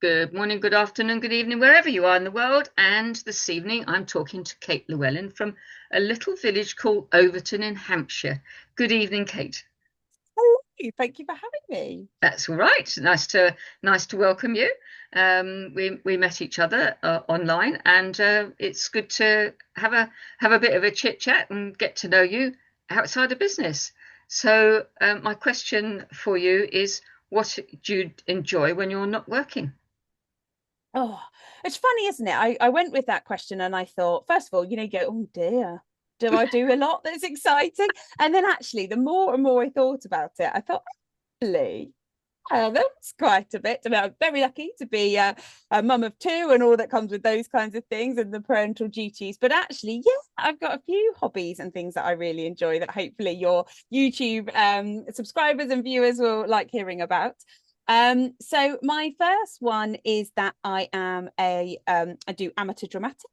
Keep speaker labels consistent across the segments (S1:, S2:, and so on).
S1: Good morning, good afternoon, good evening, wherever you are in the world. And this evening, I'm talking to Kate Llewellyn from a little village called Overton in Hampshire. Good evening, Kate.
S2: Hello, thank you for having me.
S1: That's all right. Nice to welcome you. We met each other online, and it's good to have a bit of a chit chat and get to know you outside of business. So, my question for you is, what do you enjoy when you're not working?
S2: Oh, it's funny, isn't it? I went with that question and I thought, first of all, you go, oh dear, do I do a lot that's exciting? And then actually, the more and more I thought about it, I thought, actually, that's quite a bit. I mean, I'm very lucky to be a mum of two and all that comes with those kinds of things and the parental duties. But actually, yeah, I've got a few hobbies and things that I really enjoy that hopefully your YouTube subscribers and viewers will like hearing about. So my first one is that I do amateur dramatics.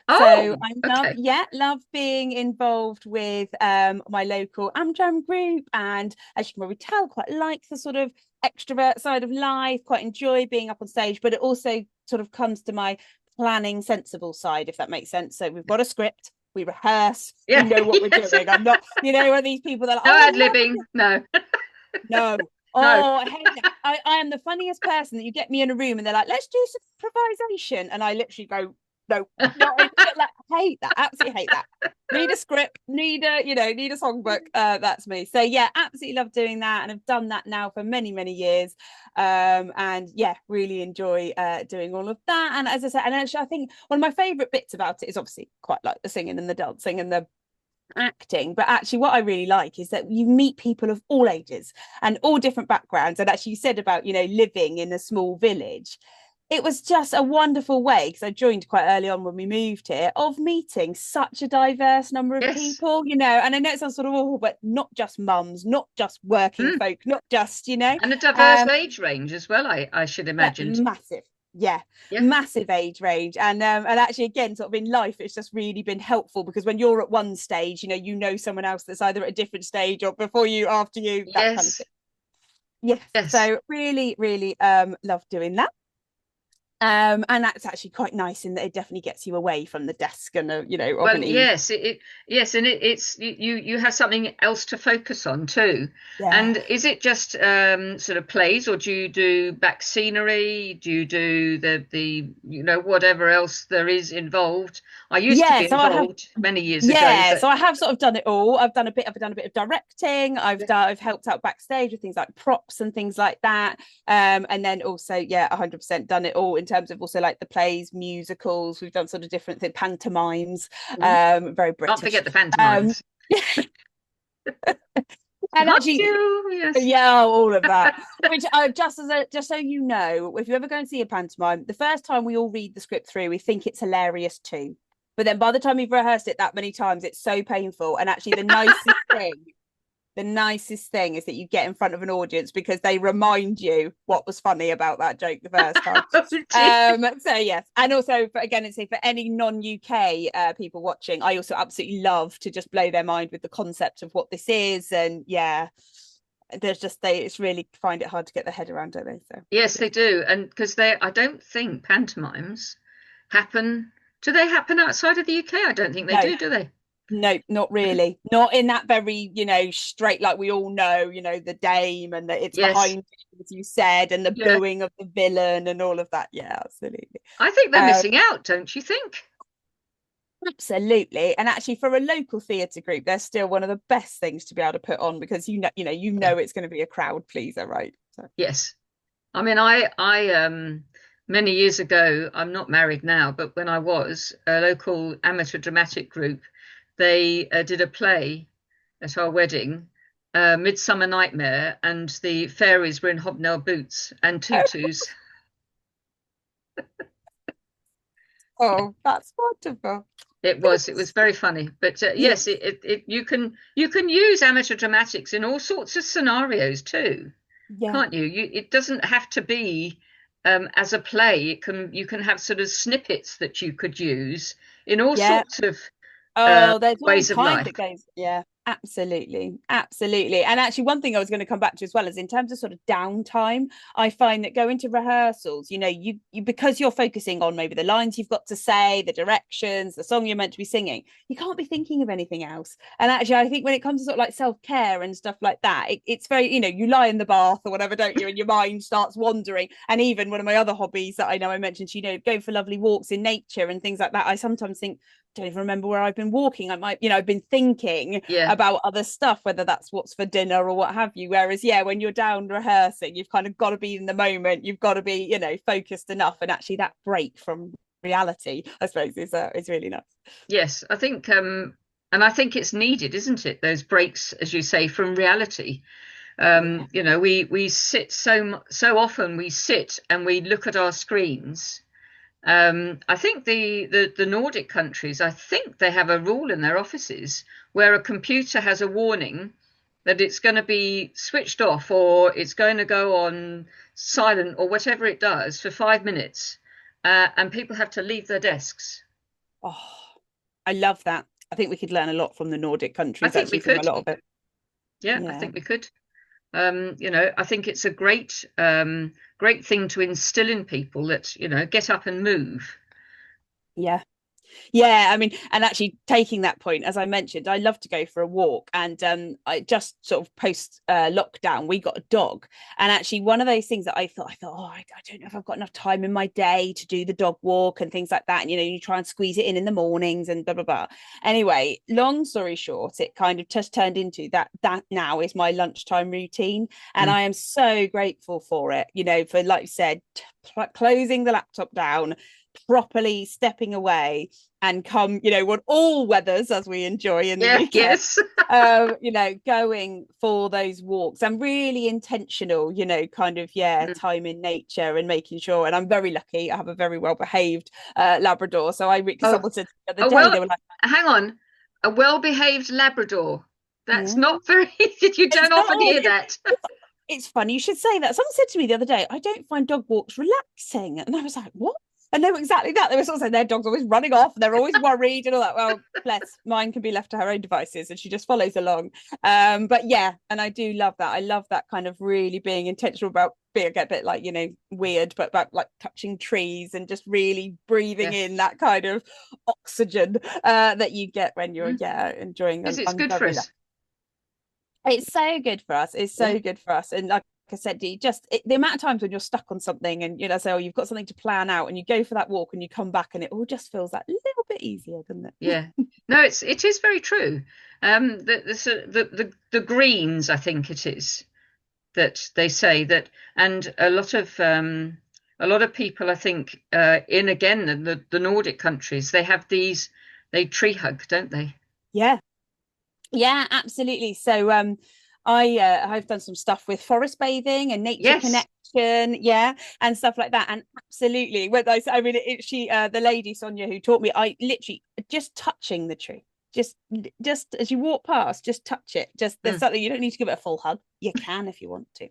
S2: So
S1: Oh,
S2: I
S1: okay.
S2: love being involved with my local Amdram group, and as you can probably tell, quite like the sort of extrovert side of life, quite enjoy being up on stage, but it also sort of comes to my planning sensible side, if that makes sense. So we've got a script, we rehearse, we
S1: Yeah,
S2: know what we're
S1: yes.
S2: doing. I'm not, one of these people that are like,
S1: No
S2: oh,
S1: ad
S2: I love
S1: libbing.
S2: it.
S1: No,
S2: No.
S1: no.
S2: Oh, I hate that. I am the funniest person that you get me in a room and they're like, let's do some improvisation. And I literally go, no, not in, like, hate that, absolutely hate that. Need a script, need a songbook. That's me. So yeah, absolutely love doing that. And I've done that now for many, many years. And yeah, really enjoy doing all of that. And as I said, and actually I think one of my favorite bits about it is obviously quite like the singing and the dancing and the acting, but actually what I really like is that you meet people of all ages and all different backgrounds. And actually you said about living in a small village, it was just a wonderful way, because I joined quite early on when we moved here, of meeting such a diverse number of
S1: Yes.
S2: people, and I know it sounds sort of awful, but not just mums, not just working
S1: Mm.
S2: folk, not just
S1: And a diverse
S2: um
S1: age range as well, I should
S2: yeah,
S1: imagine.
S2: massive. Yeah,
S1: Yeah.
S2: massive age range. And actually again, sort of in life, it's just really been helpful because when you're at one stage, someone else that's either at a different stage or before you, after you, that kind of
S1: Yes.
S2: thing. Yes.
S1: Yes.
S2: So really, really love doing that. And that's actually quite nice in that it definitely gets you away from the desk and of
S1: Well,
S2: an evening.
S1: yes, yes, and it's you have something else to focus on too.
S2: Yeah.
S1: And is it just sort of plays, or do you do back scenery? Do you do the whatever else there is involved? I used to
S2: Yeah.
S1: be
S2: So I have
S1: involved many years ago,
S2: Yeah,
S1: but
S2: so I have sort of done it all. I've done a bit of directing. I've helped out backstage with things like props and things like that. And then also, yeah, 100% done it all in terms of also like the plays, musicals. We've done sort of different things, pantomimes.
S1: Mhm.
S2: Very
S1: Can't
S2: British.
S1: forget the
S2: Um,
S1: pantomimes.
S2: and
S1: Mind
S2: actually,
S1: you, yes.
S2: yeah, all of that. Which just so you know, if you ever go and see a pantomime, the first time we all read the script through, we think it's hilarious too. But then by the time we've rehearsed it that many times, it's so painful. And actually, the nicest thing is that you get in front of an audience because they remind you what was funny about that joke the first time.
S1: Oh, dear.
S2: So yes, and also for again, it's for any non-UK people watching, I also absolutely love to just blow their mind with the concept of what this is, and yeah, there's just it's really find it hard to get their head around, don't they? So
S1: Yes,
S2: yeah.
S1: they do, and because I don't think pantomimes happen. Do they happen outside of the UK? I don't think they
S2: No,
S1: do they?
S2: no, not really. Not in that very, straight, like we all know, the dame and that it's
S1: Yes.
S2: behind you, as you said, and the
S1: Yeah.
S2: booing of the villain and all of that. Yeah, absolutely.
S1: I think they're
S2: Um,
S1: missing out, don't you think?
S2: Absolutely. And actually for a local theatre group, they're still one of the best things to be able to put on because you
S1: Yeah.
S2: know it's going to be a crowd pleaser, right? So
S1: Yes. I mean, I many years ago, I'm not married now, but when I was, a local amateur dramatic group, they did a play at our wedding, Midsummer Nightmare, and the fairies were in hobnail boots and tutus.
S2: oh, that's wonderful.
S1: It was very funny, but yes,
S2: Yes.
S1: you can use amateur dramatics in all sorts of scenarios too,
S2: Yeah.
S1: can't you? It doesn't have to be as a play. You can have sort of snippets that you could use in all
S2: Yeah.
S1: sorts of
S2: Oh, there's all
S1: ways of
S2: kinds
S1: life.
S2: that goes. Yeah. Absolutely, absolutely. And actually, one thing I was going to come back to as well is in terms of sort of downtime, I find that going to rehearsals, you because you're focusing on maybe the lines you've got to say, the directions, the song you're meant to be singing, you can't be thinking of anything else. And actually, I think when it comes to sort of like self-care and stuff like that, it's very, you lie in the bath or whatever, don't you? And your mind starts wandering. And even one of my other hobbies that I know I mentioned, going for lovely walks in nature and things like that. I sometimes think, don't even remember where I've been walking. I might, I've been thinking
S1: Yeah.
S2: about other stuff, whether that's what's for dinner or what have you. Whereas, yeah, when you're down rehearsing, you've kind of got to be in the moment. You've got to be, focused enough. And actually, that break from reality, I suppose, is really nice.
S1: Yes, I think, and I think it's needed, isn't it? Those breaks, as you say, from reality.
S2: Yeah.
S1: We sit so often we sit and we look at our screens. I think the Nordic countries, I think they have a rule in their offices where a computer has a warning that it's going to be switched off or it's going to go on silent or whatever it does for 5 minutes, and people have to leave their desks.
S2: Oh, I love that. I think we could learn a lot from the Nordic
S1: I
S2: countries,
S1: think we
S2: actually, from a
S1: could.
S2: lot of it.
S1: Yeah, I
S2: Yeah.
S1: think we could. I think it's a great thing to instill in people that, get up and move.
S2: Yeah. Yeah, I mean, and actually taking that point, as I mentioned, I love to go for a walk. And I just sort of post lockdown, we got a dog. And actually, one of those things that I thought, oh, I don't know if I've got enough time in my day to do the dog walk and things like that. And, you try and squeeze it in the mornings and blah, blah, blah. Anyway, long story short, it kind of just turned into that now is my lunchtime routine. And
S1: Mm.
S2: I am so grateful for it, for, like you said, closing the laptop down, properly stepping away and come, what all weathers as we enjoy in the
S1: Yeah,
S2: UK,
S1: yes.
S2: going for those walks and really intentional, kind of, yeah,
S1: Mm.
S2: time in nature and making sure. And I'm very lucky. I have a very well behaved Labrador. So because
S1: Oh,
S2: someone said the other
S1: oh
S2: day,
S1: well,
S2: they were like,
S1: hang on. A well-behaved Labrador. That's
S2: yeah,
S1: not very, you
S2: it's
S1: don't
S2: not
S1: often
S2: all.
S1: hear that.
S2: It's funny you should say that. Someone said to me the other day, I don't find dog walks relaxing. And I was like, what? And they were exactly that. They were sort of saying their dog's always running off and they're always worried and all that. Well, bless, mine can be left to her own devices and she just follows along. But yeah, and I do love that. I love that kind of really being intentional about being a bit like, weird, but about like touching trees and just really breathing
S1: Yeah.
S2: in that kind of oxygen that you get when you're,
S1: Mm.
S2: yeah, enjoying.
S1: Yes, it's
S2: I'm
S1: good for
S2: very
S1: us.
S2: it's so good for us. It's
S1: Yeah.
S2: so good for us. And like I said, the amount of times when you're stuck on something and say, oh, you've got something to plan out and you go for that walk and you come back and it all just feels that little bit easier, doesn't it?
S1: Yeah. No, it is very true. The greens, I think it is that they say that, and a lot of people, I think, in again the Nordic countries, they have they tree hug, don't they?
S2: Yeah. Yeah, absolutely. So I've done some stuff with forest bathing and nature
S1: Yes.
S2: connection, yeah, and stuff like that. And absolutely, when I mean she the lady Sonia who taught me, I literally just touching the tree. Just as you walk past, just touch it. Just there's
S1: Mm.
S2: something you don't need to give it a full hug. You can if you want to.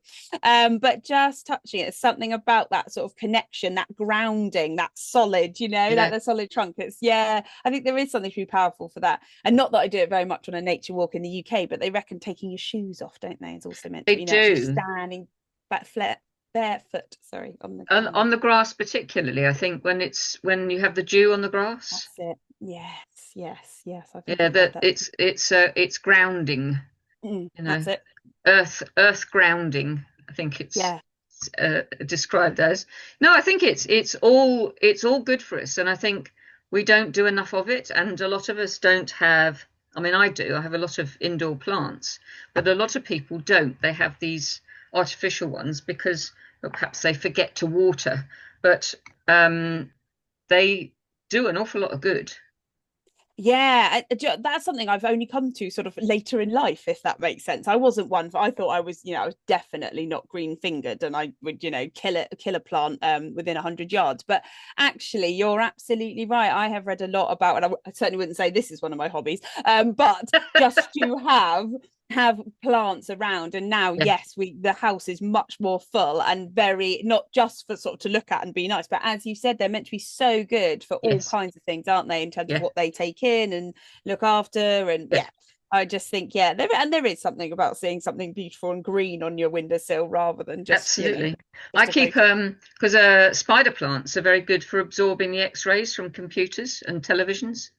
S2: But just touching it, there's something about that sort of connection, that grounding, that solid, like
S1: Yeah.
S2: the solid trunk. It's yeah, I think there is something to be powerful for that. And not that I do it very much on a nature walk in the UK, but they reckon taking your shoes off, don't they? It's also meant to
S1: They
S2: be actually
S1: do.
S2: standing back flat barefoot, sorry, on the
S1: On
S2: ground.
S1: the grass particularly, I think when you have the dew on the grass.
S2: That's it. Yes, yes, yes. I think
S1: Yeah,
S2: I've heard
S1: that
S2: that.
S1: it's grounding, you know,
S2: That's it.
S1: earth grounding. I think it's
S2: Yeah.
S1: described as. No, I think it's all good for us, and I think we don't do enough of it, and a lot of us don't have. I mean, I do. I have a lot of indoor plants, but a lot of people don't. They have these artificial ones because well, perhaps they forget to water, but they do an awful lot of good.
S2: Yeah, that's something I've only come to sort of later in life, if that makes sense. I wasn't one for, I thought I was, I was definitely not green fingered and I would, kill a plant within 100 yards. But actually, you're absolutely right. I have read a lot about, and I certainly wouldn't say this is one of my hobbies, but just to have plants around. And now
S1: Yeah.
S2: yes, the house is much more full and very, not just for sort of to look at and be nice, but as you said, they're meant to be so good for all
S1: Yes.
S2: kinds of things, aren't they, in terms of
S1: Yeah.
S2: what they take in and look after. And
S1: Yeah.
S2: yeah, I just think, yeah, there is something about seeing something beautiful and green on your windowsill rather than just,
S1: Absolutely. I
S2: just a
S1: keep
S2: photo.
S1: because spider plants are very good for absorbing the X-rays from computers and televisions.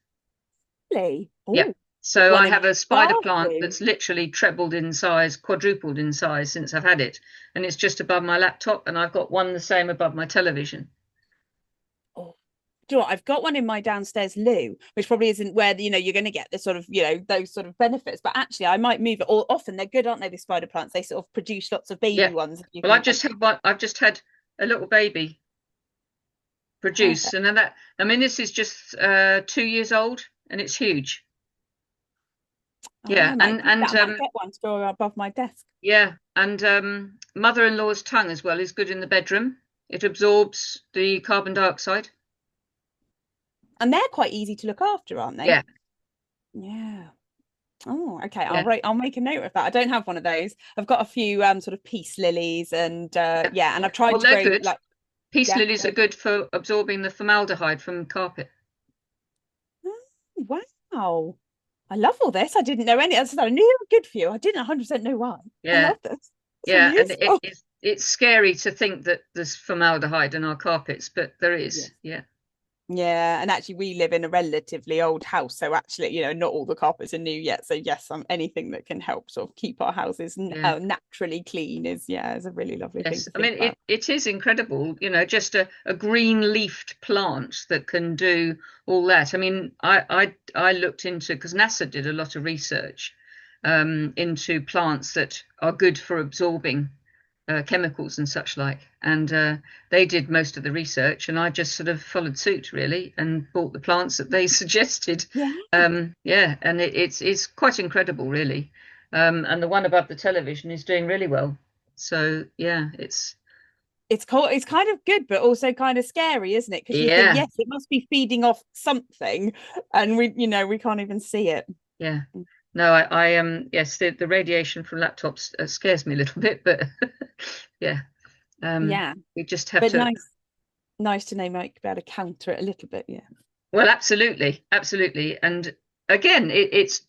S2: Really?
S1: Yeah.
S2: Oh, put
S1: So
S2: one
S1: I
S2: in
S1: have
S2: my
S1: a spider plant
S2: bathroom.
S1: that's literally trebled in size, quadrupled in size since I've had it, and it's just above my laptop, and I've got one the same above my television.
S2: Oh, do you know what? I've got one in my downstairs loo, which probably isn't where you're going to get the sort of those sort of benefits. But actually, I might move it. Or often they're good, aren't they? The spider plants. They sort of produce lots of baby
S1: Yeah.
S2: ones. You
S1: Well,
S2: can
S1: I've just had a little baby produce,
S2: perfect.
S1: and then that I mean this is just 2 years old, and it's huge.
S2: Oh,
S1: Yeah,
S2: I might do that. I might
S1: and
S2: get one to go above my desk.
S1: yeah, and mother-in-law's tongue as well is good in the bedroom. It absorbs the carbon dioxide.
S2: And they're quite easy to look after, aren't they?
S1: Yeah,
S2: Yeah. Oh, okay.
S1: yeah.
S2: I'll make a note of that. I don't have one of those. I've got a few sort of peace lilies and
S1: Yeah.
S2: yeah, and I've tried
S1: Well,
S2: to
S1: they're
S2: grow
S1: good.
S2: like
S1: Peace
S2: yeah.
S1: lilies are good for absorbing the formaldehyde from carpet.
S2: Oh, wow. I love all this. I didn't know any. I knew they were good for you. I didn't 100% know why. I
S1: Yeah,
S2: love this. It's really
S1: yeah, and
S2: useful.
S1: it's scary to think that there's formaldehyde in our carpets, but there
S2: Yes.
S1: is. Yeah,
S2: Yeah, and actually we live in a relatively old house, so actually, not all the carpets are new yet. So yes, anything that can help sort of keep our houses
S1: yeah.
S2: naturally clean is a really lovely thing
S1: Yes,
S2: to
S1: I
S2: think
S1: mean
S2: about.
S1: it is incredible, just a green leafed plant that can do all that. I mean, I looked into because NASA did a lot of research into plants that are good for absorbing chemicals and such like, and they did most of the research, and I just sort of followed suit really and bought the plants that they suggested.
S2: Yeah.
S1: Yeah, and it's quite incredible, really. And the one above the television is doing really well. So yeah,
S2: It's cool. It's kind of good, but also kind of scary, isn't it? Because you think,
S1: yeah,
S2: yes, it must be feeding off something, and we can't even see it.
S1: yeah. No, I yes, the radiation from laptops scares me a little bit, but yeah, um,
S2: Yeah,
S1: we just have
S2: but
S1: to.
S2: nice to know might be able to counter it a little bit. Yeah.
S1: Well, absolutely, absolutely, and again, it's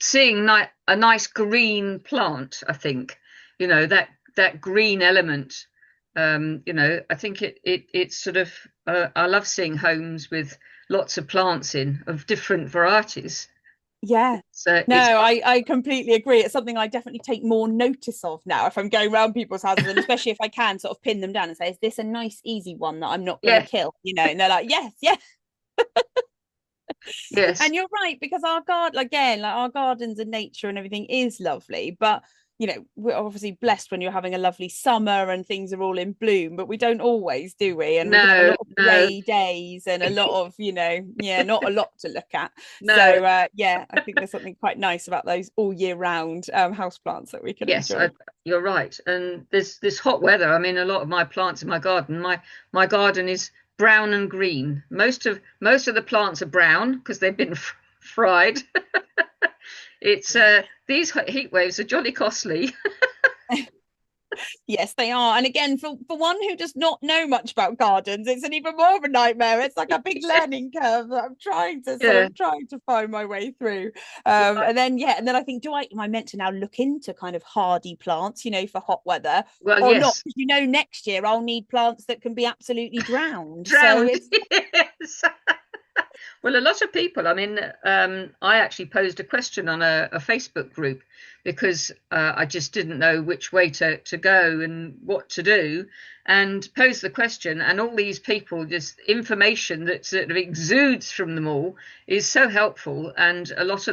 S1: seeing a nice green plant. I think that green element. I think it's sort of. I love seeing homes with lots of plants in of different varieties.
S2: Yeah.
S1: So
S2: No,
S1: it's
S2: I completely agree. It's something I definitely take more notice of now if I'm going around people's houses, and especially if I can sort of pin them down and say, "Is this a nice, easy one that I'm not going to
S1: yeah,
S2: kill?" And they're like, "Yes, yes."
S1: yes.
S2: And you're right, because our garden, again, like our gardens and nature and everything is lovely, but we're obviously blessed when you're having a lovely summer and things are all in bloom, but we don't always, do we? And we can have a
S1: No,
S2: lot of
S1: no,
S2: grey days and a lot of, yeah, not a lot to look at.
S1: no.
S2: So yeah, I think there's something quite nice about those all year round house plants that we can
S1: Yes,
S2: enjoy.
S1: you're right. And this hot weather, I mean, a lot of my plants in my garden, my garden is brown and green. Most of the plants are brown because they've been fried. It's
S2: Yeah.
S1: these heat waves are jolly costly.
S2: Yes, they are. And again, for one who does not know much about gardens, it's an even more of a nightmare. It's like a big learning curve that I'm
S1: Yeah.
S2: trying to find my way through.
S1: Well,
S2: And then I think, am I meant to now look into kind of hardy plants, for hot weather
S1: well,
S2: or not?
S1: yes,
S2: Because next year I'll need plants that can be absolutely drowned. So
S1: drowned.
S2: it's
S1: Yes. Well, a lot of people, I mean, I actually posed a question on a Facebook group because I just didn't know which way to go and what to do, and posed the question, and all these people, just information that sort of exudes from them all is so helpful, and a lot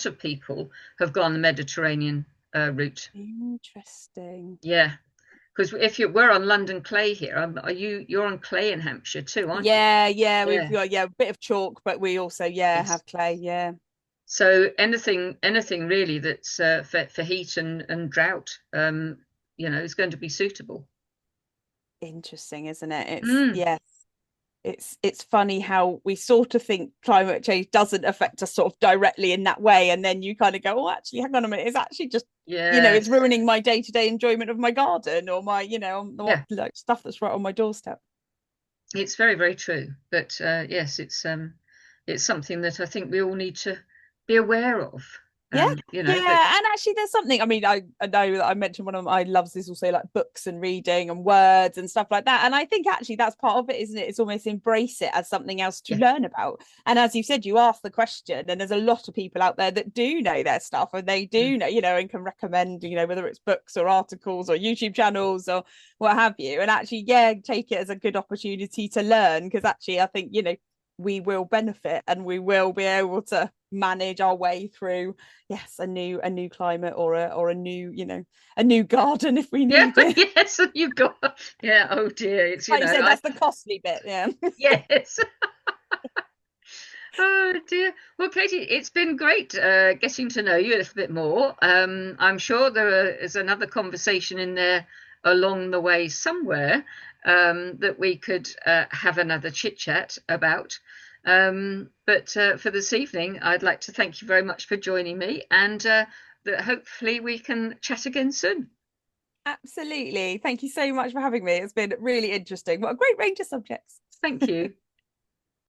S1: of people have gone the Mediterranean route.
S2: interesting.
S1: Yeah, because if we're on London clay here, you're on clay in Hampshire too, aren't you?
S2: Yeah, we've
S1: Yeah.
S2: got a bit of chalk, but we also
S1: Yes.
S2: have clay. Yeah.
S1: So anything really that's for heat and drought, is going to be suitable.
S2: Interesting, isn't it? It's
S1: Mm,
S2: yes. It's funny how we sort of think climate change doesn't affect us sort of directly in that way, and then you kind of go, oh, actually, hang on a minute, it's actually just it's
S1: yes,
S2: ruining my day-to-day enjoyment of my garden or my what
S1: yeah,
S2: like stuff that's right on my doorstep.
S1: it's very, very true. But yes, it's something that I think we all need to be aware of.
S2: Yeah,
S1: But
S2: yeah, and actually, there's something. I mean, I know that I mentioned one of my loves is also like books and reading and words and stuff like that. And I think actually that's part of it, isn't it? It's almost embrace it as something else to
S1: yeah,
S2: learn about. And as you said, you ask the question, and there's a lot of people out there that do know their stuff, and they
S1: mm,
S2: do know, and can recommend, whether it's books or articles or YouTube channels or what have you. And actually, yeah, take it as a good opportunity to learn because actually, I think we will benefit and we will be able to manage our way through yes a new climate or a new a new garden if we
S1: yeah,
S2: need it.
S1: yes, you got, yeah. Oh dear, it's
S2: Like you said,
S1: I
S2: that's the costly bit. Yeah.
S1: yes. Oh dear. Well, Katie, it's been great getting to know you a little bit more. I'm sure is another conversation in there along the way somewhere that we could have another chit chat about. But for this evening, I'd like to thank you very much for joining me, and that hopefully we can chat again soon.
S2: Absolutely, thank you so much for having me. It's been really interesting. What a great range of subjects.
S1: Thank you.